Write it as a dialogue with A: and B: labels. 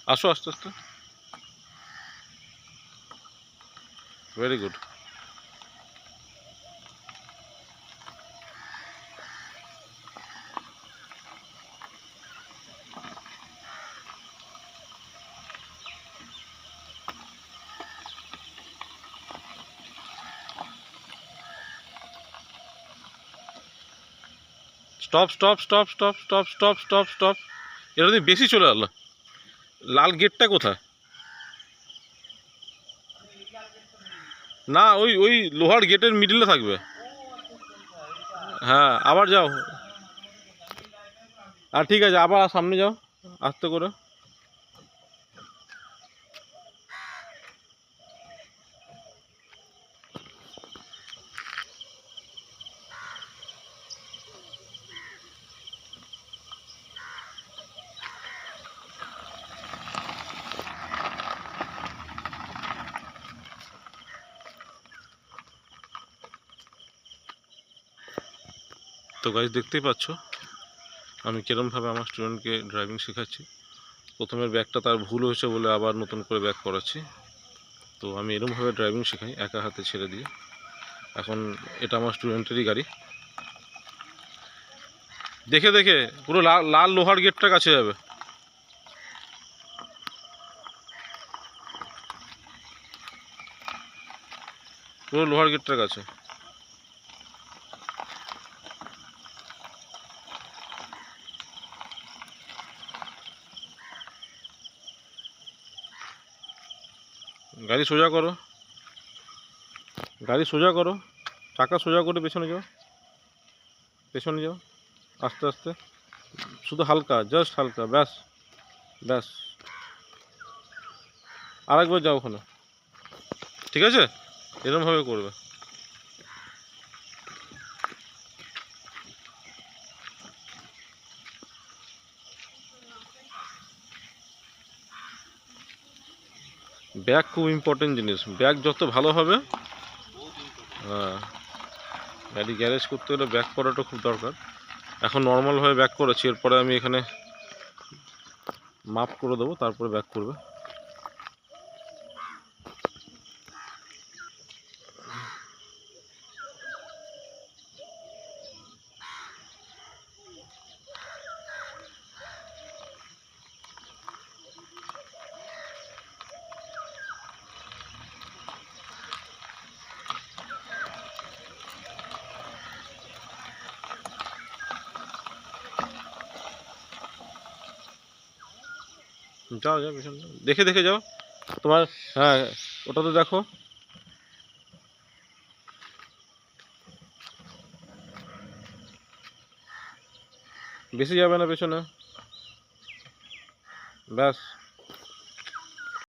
A: আসো আস্তে আস্তে। Very good. Stop stop stop stop stop stop stop stop. এটা দিয়ে বেশি চলে গেল। লাল গেটটা কোথায়? না, ওই ওই লোহার গেটের মিডিলে থাকবে। হ্যাঁ, আবার যাও। আর ঠিক আছে, আবার সামনে যাও আস্তে করে। তো গাইজ দেখতেই পাচ্ছ আমি কীরমভাবে আমার স্টুডেন্টকে ড্রাইভিং শেখাচ্ছি। প্রথমের ব্যাগটা তার ভুল হয়েছে বলে আবার নতুন করে ব্যাগ করাচ্ছি। তো আমি এরমভাবে ড্রাইভিং শেখাই, একা হাতে ছেড়ে দিয়ে। এখন এটা আমার স্টুডেন্টেরই গাড়ি। দেখে দেখে, পুরো লাল লাল লোহার গেটটা কাছে যাবে। পুরো লোহার গেটটার কাছে। গাড়ি সোজা করো, গাড়ি সোজা করো, চাকা সোজা করে পেছনে যাও, পেছনে যাও আস্তে আস্তে, শুধু হালকা, জাস্ট হালকা, ব্যাস ব্যাস। আরেকবার যাও ওখানে। ঠিক আছে, এরকমভাবে করবে। ব্যাগ খুব ইম্পর্টেন্ট জিনিস, ব্যাগ যত ভালো হবে। হ্যাঁ, গাড়ি গ্যারেজ করতে হলে ব্যাক করাটা খুব দরকার। এখন নর্মালভাবে ব্যাক করেছি, এরপরে আমি এখানে মাপ করে দেবো, তারপরে ব্যাক করবে। যাও যাও পেছনে যাও, দেখে দেখে যাও তোমার। হ্যাঁ, ওটা তো দেখো। বেশি যাবে না পেছনে, ব্যাস।